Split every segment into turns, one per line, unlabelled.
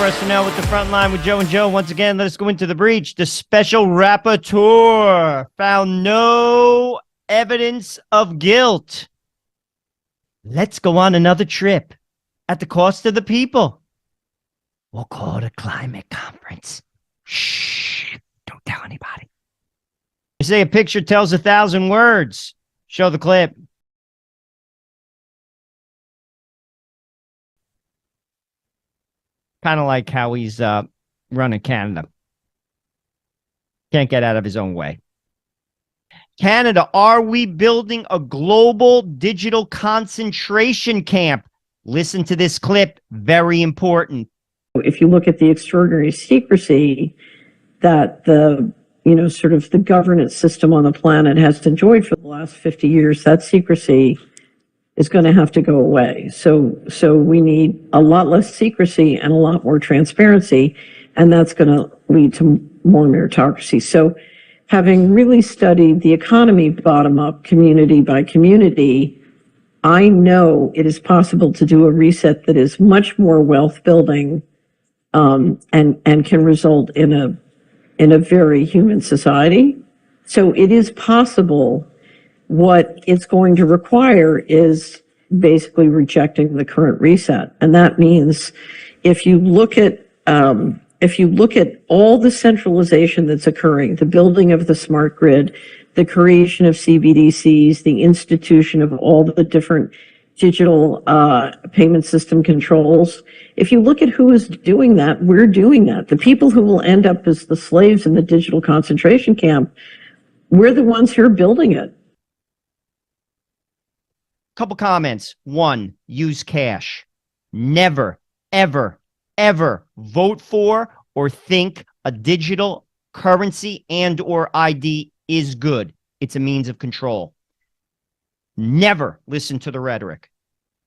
personnel with the front line with Joe and Joe. Once again, let us go into the breach. The special rapporteur found no evidence of guilt. Let's go on another trip at the cost of the people. We'll call it a climate conference. Shh, don't tell anybody. They say a picture tells 1,000 words. Show the clip. Kind of like how he's running Canada. Can't get out of his own way. Canada, are we building a global digital concentration camp? Listen to this clip. Very important.
If you look at the extraordinary secrecy that the, sort of the governance system on the planet has enjoyed for the last 50 years, that secrecy is going to have to go away. So we need a lot less secrecy and a lot more transparency, and that's going to lead to more meritocracy. So having really studied the economy bottom up, community by community, I know it is possible to do a reset that is much more wealth building and can result in a very human society. So it is possible. What it's going to require is basically rejecting the current reset. And that means if you look at all the centralization that's occurring, the building of the smart grid, the creation of CBDCs, the institution of all the different digital payment system controls, if you look at who is doing that, we're doing that. The people who will end up as the slaves in the digital concentration camp, we're the ones who are building it.
Couple comments. One, use cash. Never, ever, ever vote for or think a digital currency and or ID is good. It's a means of control. Never listen to the rhetoric.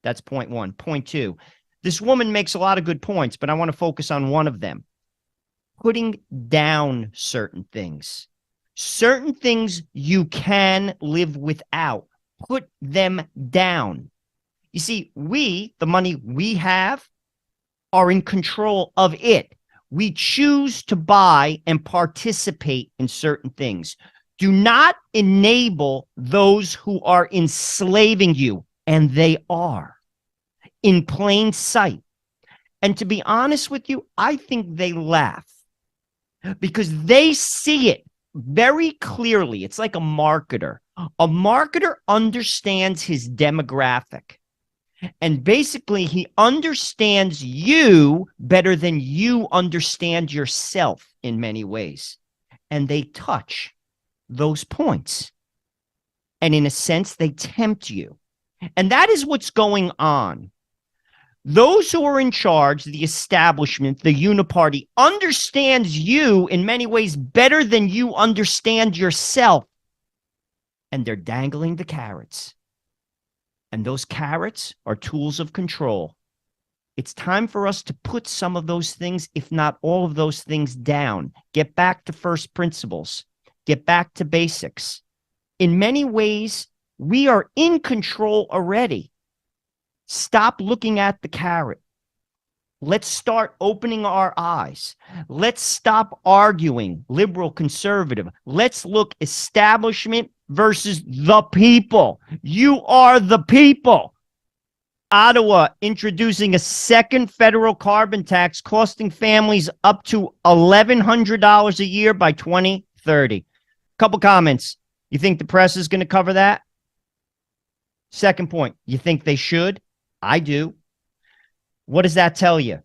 That's point one. Point two, this woman makes a lot of good points, but I want to focus on one of them. Putting down certain things. Certain things you can live without. Put them down. You see, the money we have, are in control of it. We choose to buy and participate in certain things. Do not enable those who are enslaving you, and they are, in plain sight. And to be honest with you, I think they laugh because they see it very clearly. It's like a marketer. A marketer understands his demographic. And basically, he understands you better than you understand yourself in many ways. And they touch those points. And in a sense, they tempt you. And that is what's going on. Those who are in charge, the establishment, the uniparty, understands you in many ways better than you understand yourself. And they're dangling the carrots. And those carrots are tools of control. It's time for us to put some of those things, if not all of those things, down. Get back to first principles. Get back to basics. In many ways, we are in control already. Stop looking at the carrot. Let's start opening our eyes. Let's stop arguing liberal, conservative. Let's look establishment versus the people. You are the people. Ottawa introducing a second federal carbon tax costing families up to $1,100 a year by 2030. Couple comments. You think the press is going to cover that? Second point. You think they should? I do. What does that tell you?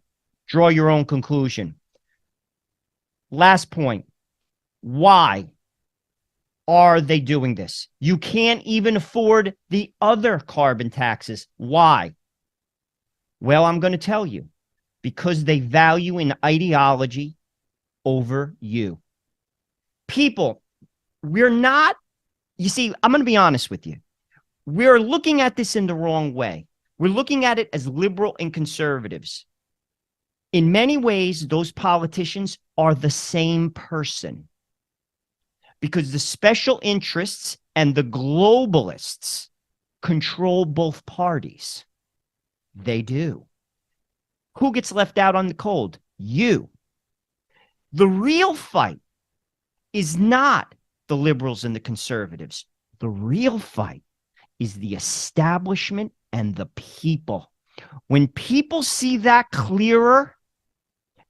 Draw your own conclusion. Last point. Why are they doing this? You can't even afford the other carbon taxes. Why? Well, I'm going to tell you. Because they value an ideology over you. People, we're not, you see, I'm going to be honest with you. We're looking at this in the wrong way. We're looking at it as liberal and conservatives. In many ways, those politicians are the same person. Because the special interests and the globalists control both parties. They do. Who gets left out on the cold? You. The real fight is not the liberals and the conservatives. The real fight is the establishment and the people. When people see that clearer,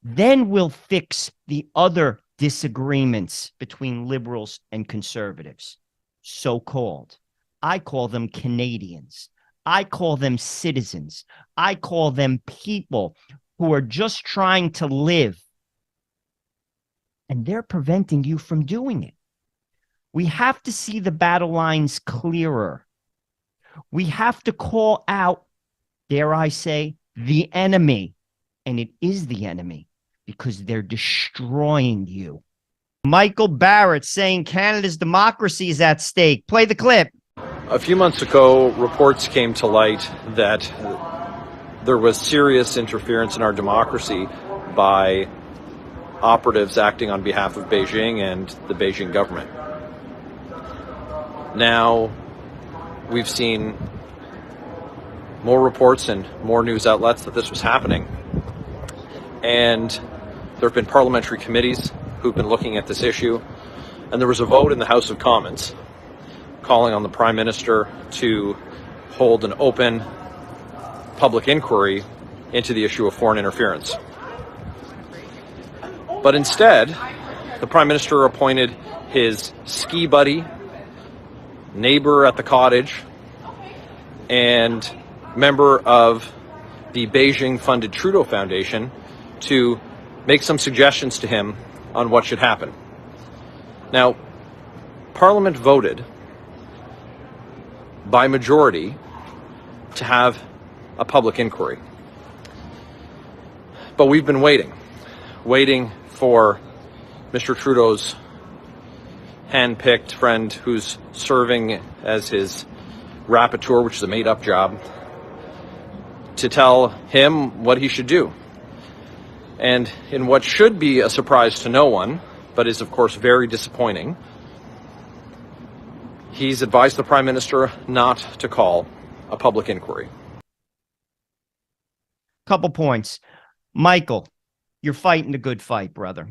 then we'll fix the other disagreements between liberals and conservatives, so-called. I call them Canadians. I call them citizens. I call them people who are just trying to live. And they're preventing you from doing it. We have to see the battle lines clearer. We have to call out, dare I say, the enemy. And it is the enemy because they're destroying you. Michael Barrett saying Canada's democracy is at stake. Play the clip.
A few months ago, reports came to light that there was serious interference in our democracy by operatives acting on behalf of Beijing and the Beijing government. Now, we've seen more reports and more news outlets that this was happening. And there have been parliamentary committees who've been looking at this issue. And there was a vote in the House of Commons calling on the Prime Minister to hold an open public inquiry into the issue of foreign interference. But instead, the Prime Minister appointed his ski buddy, neighbor at the cottage, and member of the Beijing-funded Trudeau Foundation to make some suggestions to him on what should happen. Now, Parliament voted by majority to have a public inquiry. But we've been waiting for Mr. Trudeau's hand-picked friend who's serving as his Rapporteur, which is a made-up job, to tell him what he should do. And in what should be a surprise to no one, but is of course very disappointing, he's advised the Prime Minister not to call a public inquiry.
Couple points. Michael, you're fighting the good fight, brother.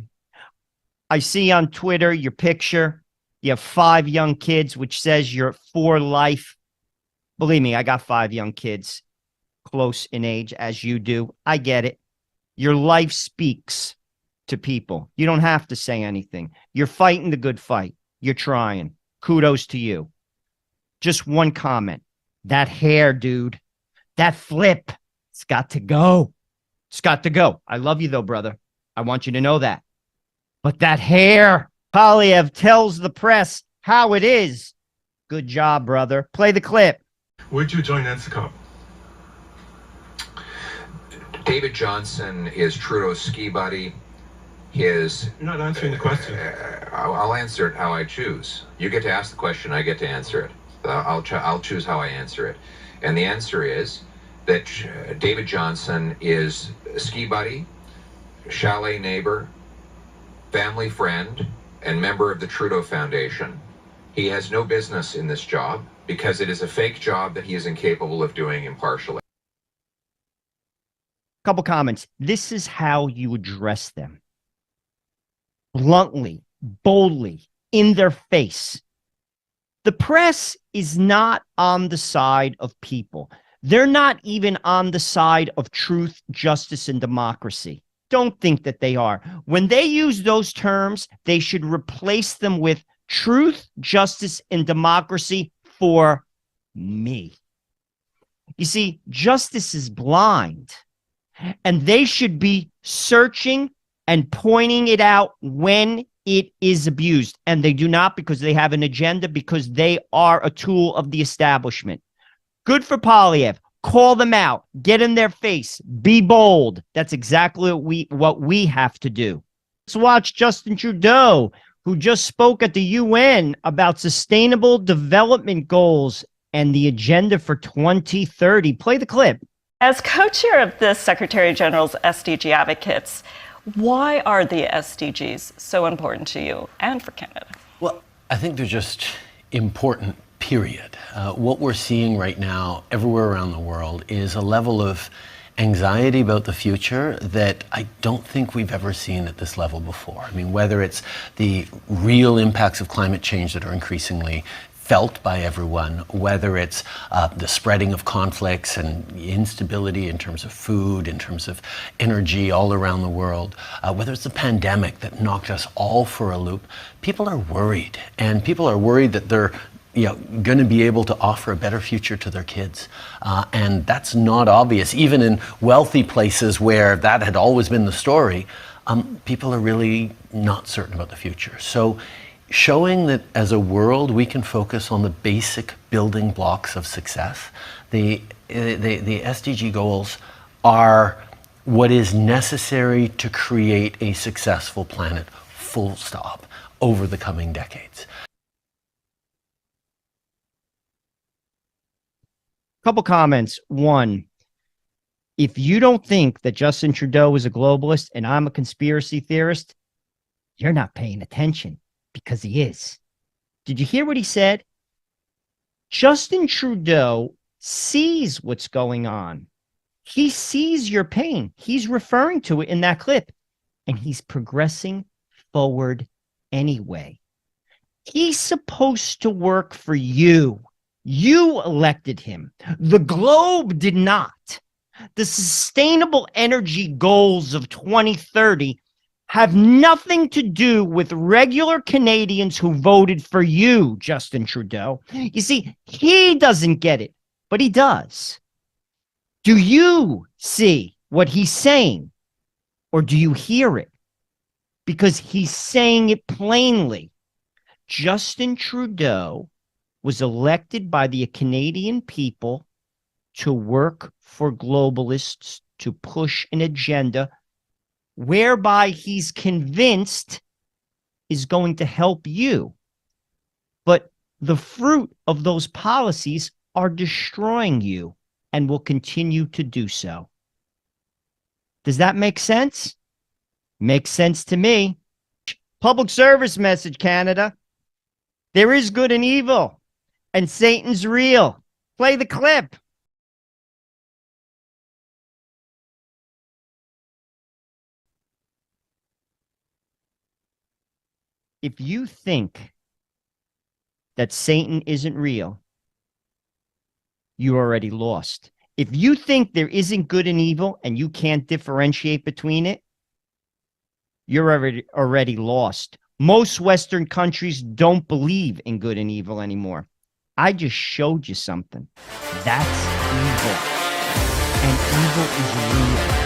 I see on Twitter your picture. You have 5 young kids, which says you're for life. Believe me, I got 5 young kids, close in age as you do. I get it. Your life speaks to people. You don't have to say anything. You're fighting the good fight. You're trying. Kudos to you. Just one comment. That hair, dude. That flip. It's got to go. It's got to go. I love you, though, brother. I want you to know that. But that hair. Polyev tells the press how it is. Good job, brother. Play the clip.
Would you join NSCOP?
David Johnson is Trudeau's ski buddy. You're
not answering the question.
I'll answer it how I choose. You get to ask the question, I get to answer it. I'll choose how I answer it. And the answer is that David Johnson is a ski buddy, chalet neighbor, family friend, and member of the Trudeau Foundation. He has no business in this job because it is a fake job that he is incapable of doing impartially.
Couple comments. This is how you address them. Bluntly, boldly, in their face. The press is not on the side of people. They're not even on the side of truth, justice, and democracy. Don't think that they are. When they use those terms, they should replace them with truth, justice, and democracy for me. You see, justice is blind. And they should be searching and pointing it out when it is abused. And they do not, because they have an agenda, because they are a tool of the establishment. Good for Polyev. Call them out. Get in their face. Be bold. That's exactly what we have to do. Let's watch Justin Trudeau, who just spoke at the UN about sustainable development goals and the agenda for 2030. Play the clip.
As co-chair of the Secretary General's SDG advocates, why are the SDGs so important to you and for Canada?
Well, I think they're just important, period. What we're seeing right now everywhere around the world is a level of anxiety about the future that I don't think we've ever seen at this level before. I mean, whether it's the real impacts of climate change that are increasingly felt by everyone, whether it's the spreading of conflicts and instability in terms of food, in terms of energy all around the world, whether it's the pandemic that knocked us all for a loop, people are worried. And people are worried that they're going to be able to offer a better future to their kids. And that's not obvious. Even in wealthy places where that had always been the story, people are really not certain about the future. So showing that as a world we can focus on the basic building blocks of success. The SDG goals are what is necessary to create a successful planet, full stop, over the coming decades.
Couple comments. One, if you don't think that Justin Trudeau is a globalist and I'm a conspiracy theorist, you're not paying attention. Because he is. Did you hear what he said? Justin Trudeau sees what's going on. He sees your pain. He's referring to it in that clip. And he's progressing forward anyway. He's supposed to work for you. You elected him. The globe did not. The sustainable energy goals of 2030 have nothing to do with regular Canadians who voted for you, Justin Trudeau. You see, he doesn't get it, but he does. Do you see what he's saying, or do you hear it? Because he's saying it plainly. Justin Trudeau was elected by the Canadian people to work for globalists, to push an agenda whereby he's convinced is going to help you. But the fruit of those policies are destroying you and will continue to do so. Does that make sense? Makes sense to me. Public service message, Canada. There is good and evil, and Satan's real. Play the clip. If you think that Satan isn't real, you already lost. If you think there isn't good and evil and you can't differentiate between it, you're already lost. Most Western countries don't believe in good and evil anymore. I just showed you something. That's evil. And evil is real.